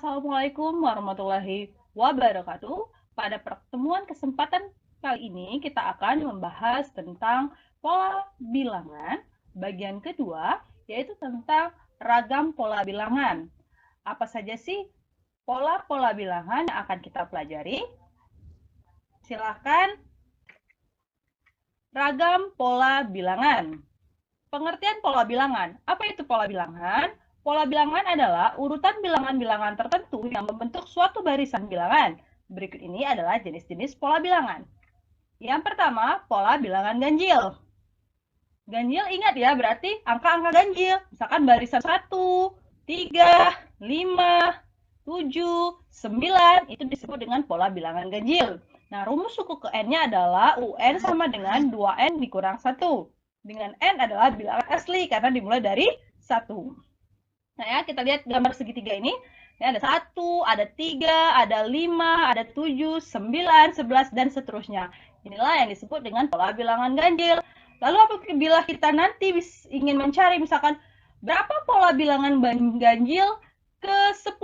Assalamualaikum warahmatullahi wabarakatuh. Pada pertemuan kesempatan kali ini kita akan membahas tentang pola bilangan bagian kedua, yaitu tentang ragam pola bilangan. Apa saja sih pola-pola bilangan yang akan kita pelajari? Silahkan. Ragam pola bilangan. Pengertian pola bilangan. Apa itu pola bilangan? Pola bilangan adalah urutan bilangan-bilangan tertentu yang membentuk suatu barisan bilangan. Berikut ini adalah jenis-jenis pola bilangan. Yang pertama, pola bilangan ganjil. Ganjil ingat ya, berarti angka-angka ganjil. Misalkan barisan 1, 3, 5, 7, 9, itu disebut dengan pola bilangan ganjil. Nah, rumus suku ke N-nya adalah UN sama dengan 2N dikurang 1. Dengan N adalah bilangan asli karena dimulai dari 1. Nah ya, kita lihat gambar segitiga ini. Ini ada 1, ada 3, ada 5, ada 7, 9, 11, dan seterusnya. Inilah yang disebut dengan pola bilangan ganjil. Lalu apabila kita nanti ingin mencari misalkan berapa pola bilangan ganjil ke 10.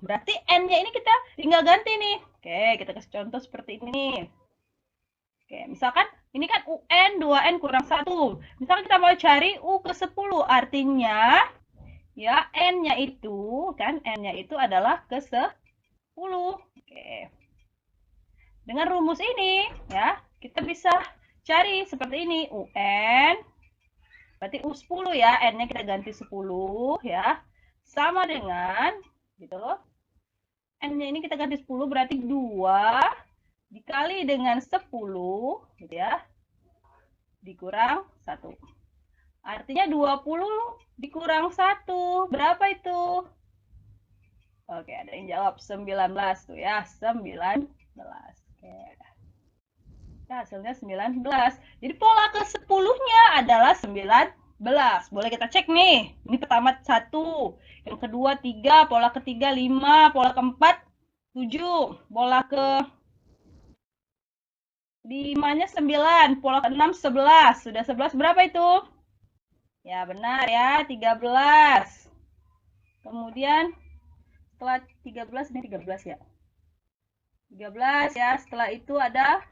Berarti N-nya ini kita tinggal ganti nih. Oke, kita kasih contoh seperti ini nih. Oke, misalkan ini kan UN 2N kurang 1. Misalkan kita mau cari U ke 10, artinya ya N-nya itu adalah ke 10. Oke. Dengan rumus ini ya, kita bisa cari seperti ini. UN berarti U10 ya, N-nya kita ganti 10 ya. Sama dengan gitu loh. N-nya ini kita ganti 10 berarti 2 dikali dengan 10 gitu ya, dikurang 1. Artinya 20 dikurang 1. Berapa itu? Oke, ada yang jawab 19 tuh ya, 19. Oke. Ya, hasilnya 19. Jadi pola ke-10-nya adalah 19. Boleh kita cek nih. Ini pertama 1, yang kedua 3, pola ketiga 5, pola keempat 7, pola ke 5-nya 9, pola ke-6 11. Sudah 11 berapa itu? Ya, benar ya, 13. Kemudian setelah 13 ini 13 ya. 13 ya, setelah itu ada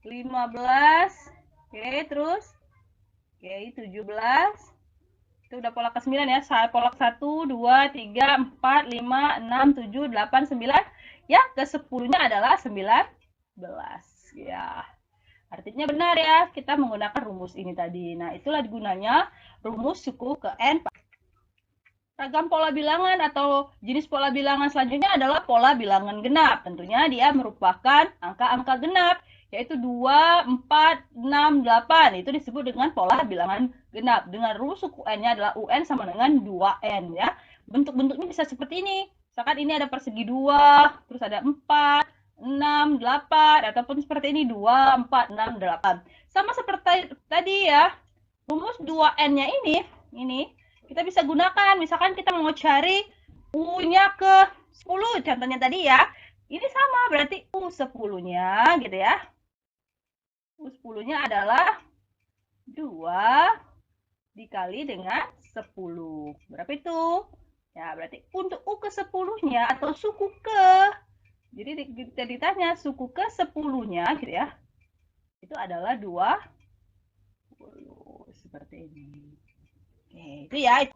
15. Oke, terus oke, 17. Itu udah pola ke-9 ya. Pola ke-1, 2, 3, 4, 5, 6, 7, 8, 9. Ya, ke-10-nya adalah 19. Ya. Artinya benar ya, kita menggunakan rumus ini tadi. Nah, itulah gunanya rumus suku ke N. Ragam pola bilangan atau jenis pola bilangan selanjutnya adalah pola bilangan genap. Tentunya dia merupakan angka-angka genap, yaitu 2, 4, 6, 8. Itu disebut dengan pola bilangan genap. Dengan rumus suku N-nya adalah UN sama dengan 2N ya. Bentuk-bentuknya bisa seperti ini. Misalkan ini ada persegi 2, terus ada 4, 6, 8, ataupun seperti ini 2, 4, 6, 8. Sama seperti tadi ya, rumus 2N-nya ini kita bisa gunakan. Misalkan kita mau cari U-nya ke 10, contohnya tadi ya. Ini sama, berarti U10-nya gitu ya. U10-nya adalah 2 dikali dengan 10. Berapa itu? Ya, berarti untuk U ke 10-nya atau suku ke, jadi kita ditanya suku ke 10-nya gitu ya, itu adalah 20. Seperti ini. Oke, itu ya.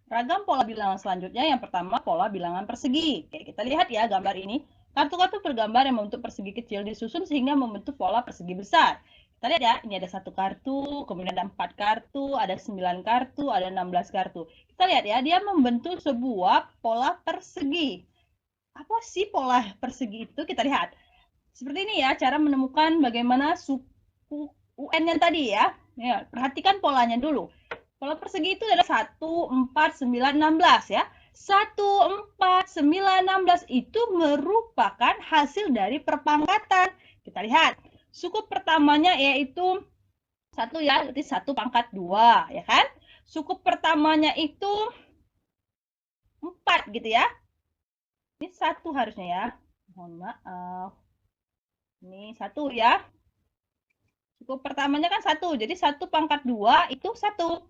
Ragam pola bilangan selanjutnya, yang pertama pola bilangan persegi. Oke, kita lihat ya gambar ini. Kartu-kartu bergambar yang membentuk persegi kecil disusun sehingga membentuk pola persegi besar. Kita lihat ya, ini ada 1 kartu, kemudian ada 4 kartu, ada 9 kartu, ada 16 kartu. Kita lihat ya, dia membentuk sebuah pola persegi. Apa sih pola persegi itu? Kita lihat. Seperti ini ya, cara menemukan bagaimana suku UN yang tadi ya. Ya, perhatikan polanya dulu. Pola persegi itu ada 1, 4, 9, 16 ya. 1, 4, 9, 16 itu merupakan hasil dari perpangkatan. Kita lihat. Suku pertamanya yaitu 1 ya, berarti 1 pangkat 2 ya kan. Suku pertamanya itu 4 gitu ya. Ini 1 harusnya ya. Mohon maaf. Ini 1 ya. Suku pertamanya kan 1, jadi 1 pangkat 2 itu 1.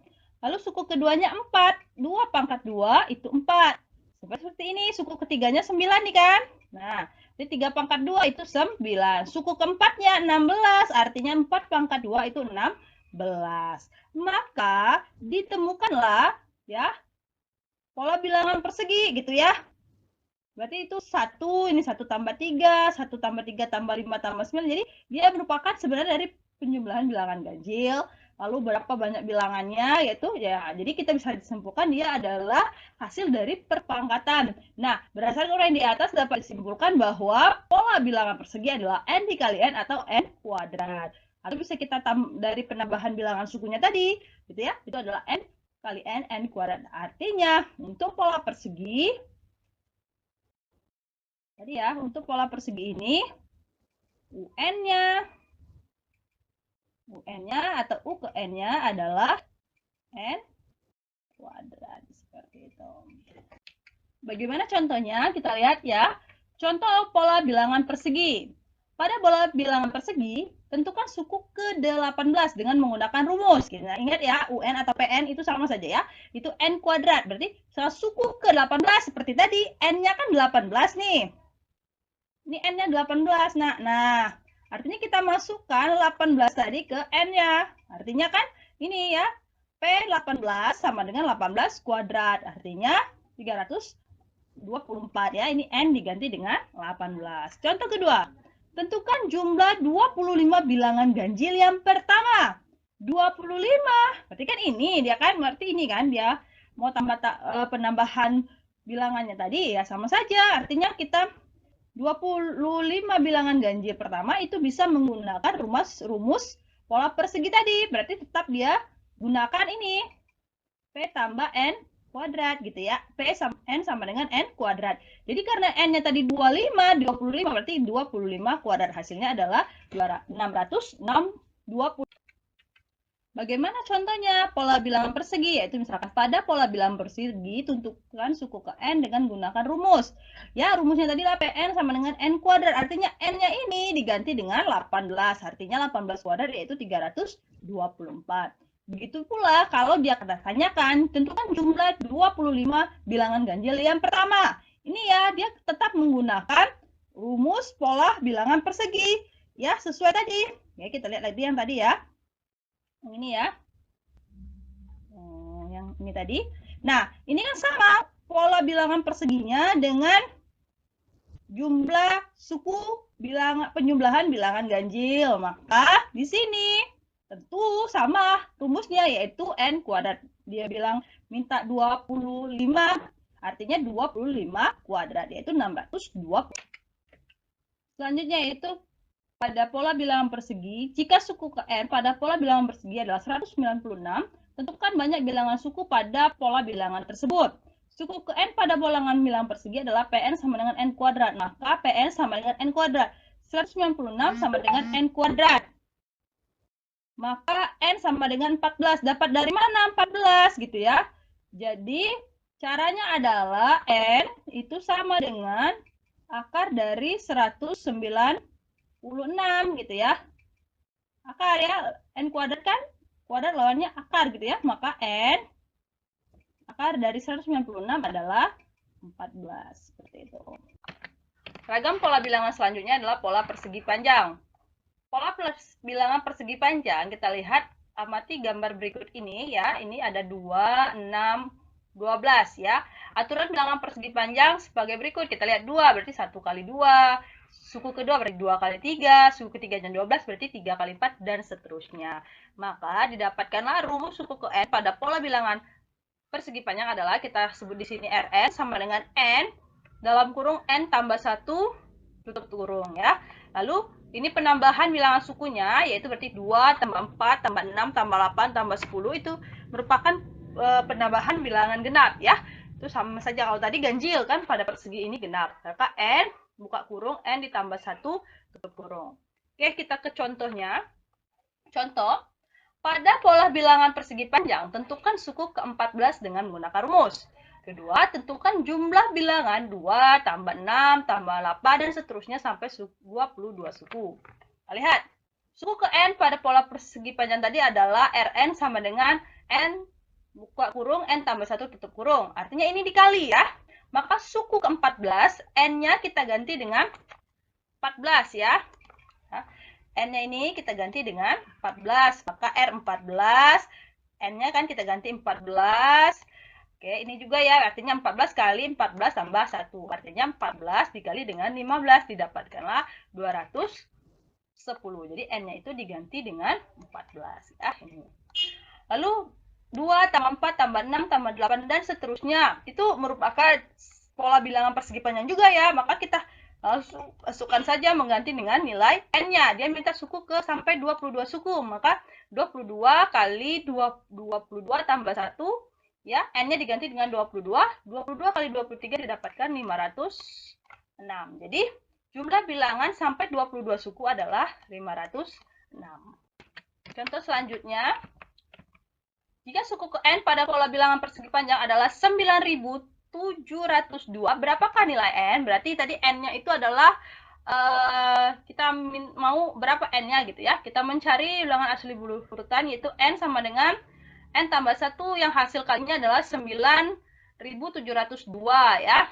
Lalu suku keduanya 4, 2 pangkat 2 itu 4. Seperti ini, suku ketiganya 9 nih kan. Nah, jadi 3 pangkat 2 itu 9. Suku keempatnya 16, artinya 4 pangkat 2 itu 16. Maka ditemukanlah ya pola bilangan persegi gitu ya. Berarti itu 1, ini 1 tambah 3, 1 tambah 3 tambah 5 tambah 9. Jadi dia merupakan sebenarnya dari penjumlahan bilangan ganjil. Lalu berapa banyak bilangannya, yaitu ya, jadi kita bisa disimpulkan dia adalah hasil dari perpangkatan. Nah, berdasarkan uraian di atas dapat disimpulkan bahwa pola bilangan persegi adalah n dikali n atau n kuadrat. Atau bisa kita dari penambahan bilangan sukunya tadi, gitu ya, itu adalah n kali n kuadrat. Artinya, untuk pola persegi, tadi ya, untuk pola persegi ini, UN-nya atau U ke N-nya adalah N kuadrat. Seperti itu. Bagaimana contohnya? Kita lihat ya. Contoh pola bilangan persegi. Pada pola bilangan persegi, tentukan suku ke-18 dengan menggunakan rumus. Kita ingat ya, UN atau PN itu sama saja ya. Itu N kuadrat. Berarti suku ke-18 seperti tadi, N-nya kan 18 nih. Ini N-nya 18. Nah, artinya kita masukkan 18 tadi ke N-nya. Artinya kan ini ya, P18 sama dengan 18 kuadrat. Artinya 324 ya. Ini N diganti dengan 18. Contoh kedua, tentukan jumlah 25 bilangan ganjil yang pertama. 25. Berarti kan ini dia kan, berarti ini kan dia mau tambah penambahan bilangannya tadi ya sama saja. Artinya kita 25 bilangan ganjil pertama itu bisa menggunakan rumus pola persegi tadi. Berarti tetap dia gunakan ini. P tambah N kuadrat gitu ya. P sama N sama dengan N kuadrat. Jadi karena N-nya tadi 25 berarti 25 kuadrat. Hasilnya adalah 620. Bagaimana contohnya pola bilangan persegi? Yaitu misalkan pada pola bilangan persegi, tentukan suku ke N dengan menggunakan rumus. Ya, rumusnya tadi lah PN sama dengan N kuadrat. Artinya N-nya ini diganti dengan 18. Artinya 18 kuadrat yaitu 324. Begitu pula kalau dia tanyakan, tentukan jumlah 25 bilangan ganjil yang pertama. Ini ya, dia tetap menggunakan rumus pola bilangan persegi. Ya, sesuai tadi. Ya, kita lihat lagi yang tadi ya. Ini ya, yang ini tadi. Nah, ini kan sama pola bilangan perseginya dengan jumlah suku penjumlahan bilangan ganjil. Maka di sini tentu sama rumusnya, yaitu N kuadrat. Dia bilang minta 25, artinya 25 kuadrat, yaitu 620. Selanjutnya yaitu pada pola bilangan persegi, jika suku ke N pada pola bilangan persegi adalah 196, tentukan banyak bilangan suku pada pola bilangan tersebut. Suku ke N pada pola bilangan persegi adalah Pn sama dengan N kuadrat. Maka Pn sama dengan N kuadrat. 196 sama dengan N kuadrat. Maka N sama dengan 14. Dapat dari mana 14 gitu ya. Jadi caranya adalah N itu sama dengan akar dari 196 gitu ya. Akar ya, N kuadrat kan, kuadrat lawannya akar gitu ya. Maka N akar dari 196 adalah 14. Seperti itu. Ragam pola bilangan selanjutnya adalah pola persegi panjang. Pola bilangan persegi panjang, kita lihat amati gambar berikut ini ya. Ini ada 2, 6, 12 ya. Aturan bilangan persegi panjang sebagai berikut. Kita lihat 2 berarti 1 kali 2. Suku kedua berarti 2 kali 3, suku ketiga dan 12 berarti 3 kali 4, dan seterusnya. Maka didapatkanlah rumus suku ke N pada pola bilangan persegi panjang adalah, kita sebut di sini Rn sama dengan N dalam kurung N tambah 1 tutup kurung ya. Lalu ini penambahan bilangan sukunya, yaitu berarti 2 tambah 4 tambah 6 tambah 8 tambah 10 itu merupakan penambahan bilangan genap ya. Itu sama saja kalau tadi ganjil kan, pada persegi ini genap. Maka N buka kurung, N ditambah 1 tutup kurung. Oke, kita ke contohnya. Contoh, pada pola bilangan persegi panjang, tentukan suku ke-14 dengan menggunakan rumus. Kedua, tentukan jumlah bilangan 2 tambah 6 tambah 8 dan seterusnya sampai 22 suku. Kita lihat, suku ke N pada pola persegi panjang tadi adalah Rn sama dengan N buka kurung, N tambah 1 tutup kurung. Artinya ini dikali ya. maka suku ke-14, N-nya kita ganti dengan 14 ya. N-nya ini kita ganti dengan 14, maka R14, N-nya kan kita ganti 14. Oke, ini juga ya, artinya 14 kali 14 tambah 1. Artinya 14 dikali dengan 15, didapatkanlah 210. Jadi N-nya itu diganti dengan 14. Ya, ini. Lalu 2 tambah 4 tambah 6 tambah 8 dan seterusnya. Itu merupakan pola bilangan persegi panjang juga ya, maka kita masukkan saja mengganti dengan nilai N-nya. Dia minta suku ke sampai 22 suku, maka 22 kali 22 tambah 1, ya, N-nya diganti dengan 22, 22 kali 23 didapatkan 506. Jadi, jumlah bilangan sampai 22 suku adalah 506. Contoh selanjutnya, jika suku ke N pada pola bilangan persegi panjang adalah 9.702, berapakah nilai N? Berarti tadi N-nya itu adalah kita mau berapa N-nya gitu ya. Kita mencari bilangan asli urutan, yaitu N sama dengan N tambah 1 yang hasil kalinya adalah 9.702 ya.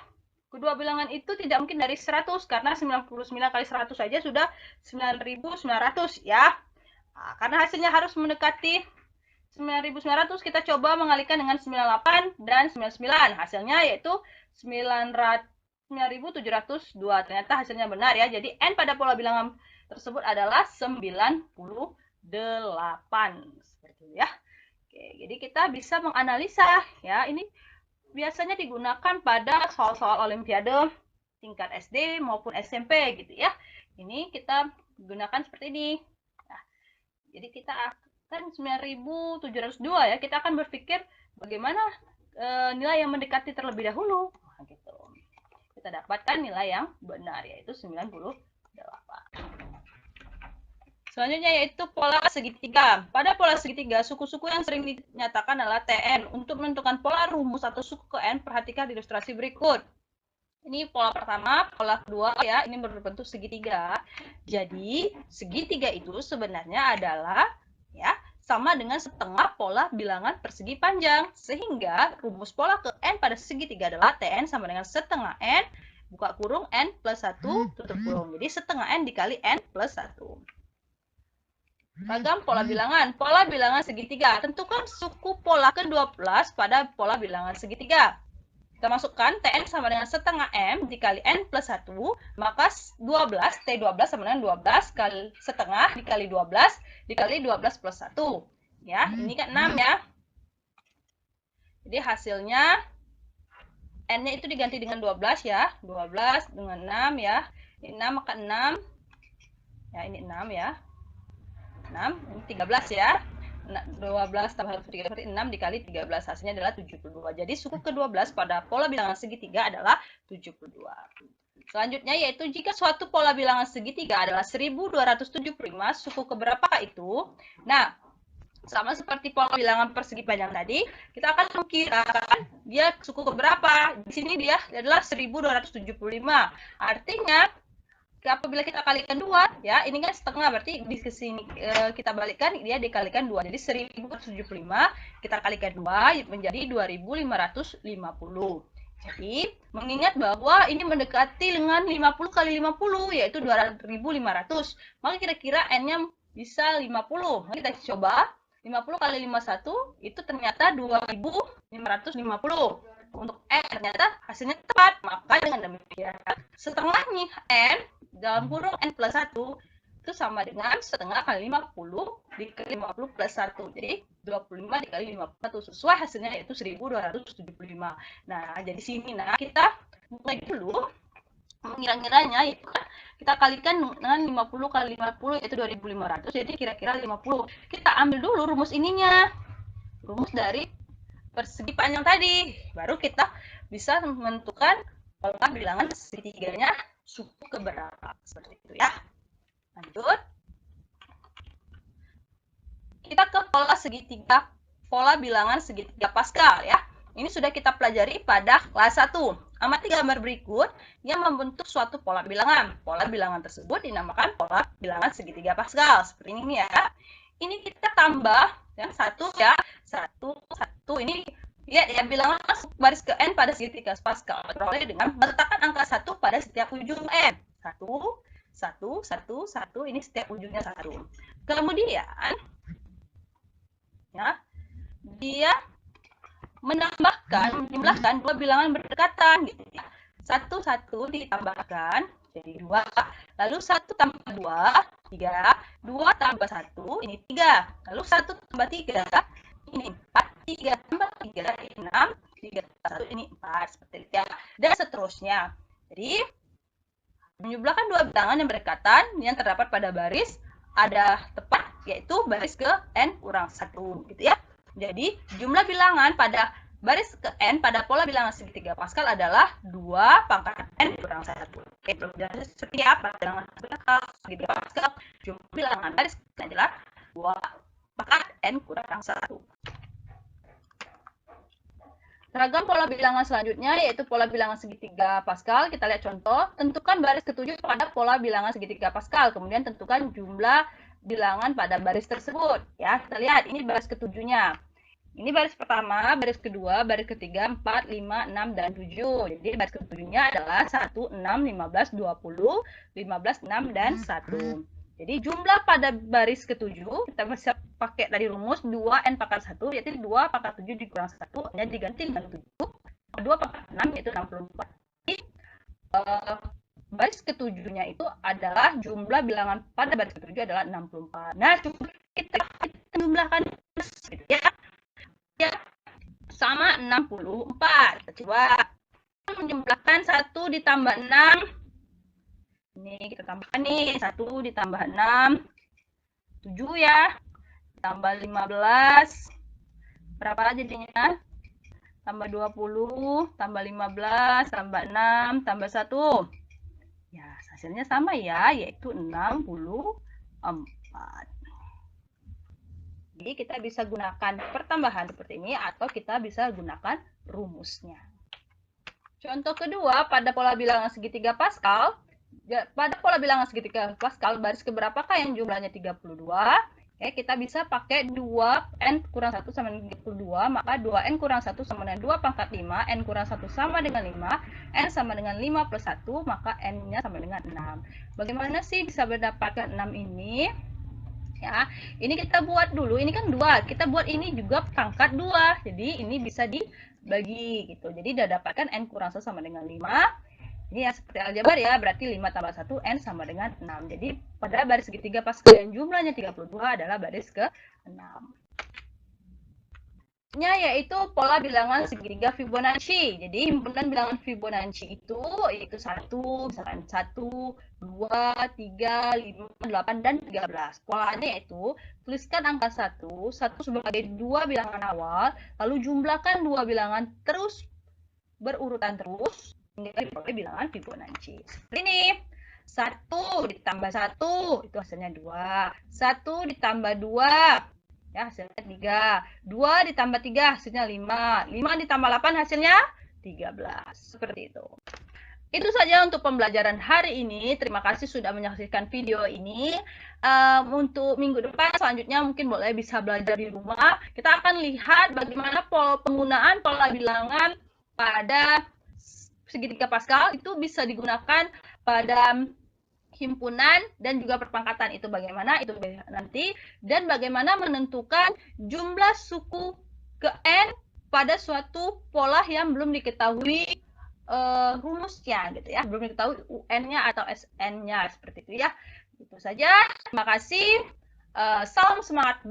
Kedua bilangan itu tidak mungkin dari 100 karena 99 kali 100 saja sudah 9.900 ya. Nah, karena hasilnya harus mendekati 9.900, kita coba mengalihkan dengan 98 dan 99. Hasilnya yaitu 9.702. Ternyata hasilnya benar ya. Jadi N pada pola bilangan tersebut adalah 98. Seperti itu ya. Oke, jadi kita bisa menganalisa ya. Ini biasanya digunakan pada soal-soal olimpiade tingkat SD maupun SMP gitu ya. Ini kita gunakan seperti ini. Nah, jadi kita kan 9.702 ya, kita akan berpikir bagaimana nilai yang mendekati terlebih dahulu. Nah, gitu. Kita dapatkan nilai yang benar, yaitu 98. Selanjutnya yaitu pola segitiga. Pada pola segitiga, suku-suku yang sering dinyatakan adalah TN. Untuk menentukan pola rumus atau suku ke N, perhatikan ilustrasi berikut. Ini pola pertama, pola kedua ya, ini berbentuk segitiga. Jadi, segitiga itu sebenarnya adalah ya sama dengan setengah pola bilangan persegi panjang. Sehingga rumus pola ke N pada segitiga adalah TN sama dengan setengah N, buka kurung N plus 1, tutup kurung. Jadi setengah N dikali N plus 1. Ragam pola bilangan. Pola bilangan segitiga. Tentukan suku pola ke-12 pada pola bilangan segitiga. Kita masukkan TN sama dengan setengah M dikali N plus 1, maka 12, T12 sama dengan 12 kali setengah dikali 12 dikali 12 plus 1. Ya, ini kan 6 ya. Jadi hasilnya N-nya itu diganti dengan 12 ya. 12 dengan 6 ya. Ini 6 maka 6. Ya, ini 6 ya. 6, ini 13 ya. 12 tambah 1 berarti 6 dikali 13, hasilnya adalah 72. Jadi suku ke-12 pada pola bilangan segitiga adalah 72. Selanjutnya yaitu jika suatu pola bilangan segitiga adalah 1275, suku keberapakah itu? Nah, sama seperti pola bilangan persegi panjang tadi, kita akan mengkirakan dia suku keberapa. Di sini dia adalah 1275. Artinya apabila kita kalikan 2 ya, ini kan setengah, berarti di sini kita balikkan, dia dikalikan 2. Jadi 1075 kita kalikan 2 menjadi 2550. Jadi mengingat bahwa ini mendekati dengan 50 kali 50 yaitu 2500, maka kira-kira N-nya bisa 50. Maka kita coba 50 kali 51 itu ternyata 2550. Untuk N ternyata hasilnya tepat, maka dengan demikian setengahnya N dalam kurung N plus 1 itu sama dengan setengah kali 50 dikali 50 plus 1. Jadi 25 dikali 51 sesuai hasilnya yaitu 1275. Nah, jadi sini kita mulai dulu mengira-ngiranya itu kan kita kalikan dengan 50 kali 50 yaitu 2500. Jadi kira-kira 50. Kita ambil dulu rumus ininya. Rumus dari persegi panjang tadi, baru kita bisa menentukan pola bilangan segitiganya suku keberapa, seperti itu ya. Lanjut, kita ke pola segitiga, pola bilangan segitiga Pascal ya. Ini sudah kita pelajari pada kelas 1. Amati gambar berikut yang membentuk suatu pola bilangan. Pola bilangan tersebut dinamakan pola bilangan segitiga Pascal. Seperti ini ya. Ini kita tambah yang 1 ya. 1, 1. Ini Ya, bilangan masuk baris ke N pada segitiga Pascal peroleh dengan meletakkan angka 1 pada setiap ujung N. 1, ini setiap ujungnya 1. Kemudian, ya, dia menjumlahkan dua bilangan berdekatan gitu ya. 1 ditambahkan jadi 2, lalu 1 tambah 2, 3, 2 tambah 1, ini 3, lalu 1 tambah 3, ini 4, 3 tambah 3, ini 6, 3 tambah 1, ini 4, seperti itu ya. Dan seterusnya. Jadi, menjumlahkan dua bilangan yang berdekatan yang terdapat pada baris ada tepat, yaitu baris ke N kurang 1, gitu ya. Jadi, jumlah bilangan pada baris ke N pada pola bilangan segitiga Pascal adalah 2 pangkat N kurang 1. Oke, jadi seperti apa bilangan segitiga Pascal? Jumlah bilangan baris adalah 2 pangkat N kurang 1. Ragam pola bilangan selanjutnya yaitu pola bilangan segitiga Pascal. Kita lihat contoh. Tentukan baris ketujuh pada pola bilangan segitiga Pascal. Kemudian tentukan jumlah bilangan pada baris tersebut. Ya, kita lihat ini baris ketujuhnya. Ini baris pertama, baris kedua, baris ketiga, 4, 5, 6, dan 7. Jadi baris ketujuhnya adalah 1, 6, 15, 20, 15, 6, dan 1. Jadi jumlah pada baris ketujuh, kita bisa pakai dari rumus 2N pangkat 1, yaitu 2 pangkat 7 dikurang 1, hanya diganti dengan 7. 2 pangkat 6, yaitu 64. Jadi, baris ketujuhnya itu adalah jumlah bilangan pada baris ketujuh adalah 64. Nah, coba kita jumlahkan gitu ya. Ya, sama 64. Kita coba menjumlahkan 1 ditambah 6. Ini kita tambahkan nih, 1 ditambah 6, 7 ya. Tambah 15. Berapa jadinya? Tambah 20, tambah 15, tambah 6, tambah 1. Ya, hasilnya sama ya, yaitu 64. Jadi kita bisa gunakan pertambahan seperti ini atau kita bisa gunakan rumusnya. Contoh kedua, pada pola bilangan segitiga Pascal, pada pola bilangan segitiga Pascal, baris keberapakah yang jumlahnya 32? Oke, kita bisa pakai 2N kurang 1 sama dengan 32, maka 2N kurang 1 sama dengan 2 pangkat 5, N kurang 1 sama dengan 5, N sama dengan 5 plus 1, maka N-nya sama dengan 6. Bagaimana sih bisa mendapatkan 6 ini? Ya, ini kita buat dulu, ini kan 2, kita buat ini juga pangkat 2, jadi ini bisa dibagi gitu. Jadi udah dapatkan N kurang 1 sama dengan 5. Ini ya seperti aljabar ya, berarti 5 tambah 1, N sama dengan 6. Jadi pada baris segitiga Pascal yang jumlahnya 32 adalah baris ke-6. Yaitu pola bilangan segitiga Fibonacci. Jadi himpunan bilangan Fibonacci itu yaitu 1, misalkan 1, 2, 3, 5, 8, dan 13. Polanya yaitu tuliskan angka 1 sebagai dua bilangan awal, lalu jumlahkan dua bilangan terus berurutan terus hingga diperoleh bilangan Fibonacci. Seperti ini. 1 ditambah 1 itu hasilnya 2. 1 ditambah 2 ya hasilnya 3. 2 ditambah 3 hasilnya 5. 5 ditambah 8 hasilnya 13. Seperti itu. Itu saja untuk pembelajaran hari ini. Terima kasih sudah menyaksikan video ini. Untuk minggu depan selanjutnya mungkin boleh bisa belajar di rumah. Kita akan lihat bagaimana penggunaan pola bilangan pada segitiga Pascal itu bisa digunakan pada himpunan dan juga perpangkatan. Itu bagaimana itu nanti, dan bagaimana menentukan jumlah suku ke N pada suatu pola yang belum diketahui rumusnya gitu ya, belum diketahui UN-nya atau SN-nya seperti itu ya. Itu saja. Terima kasih. Salam semangat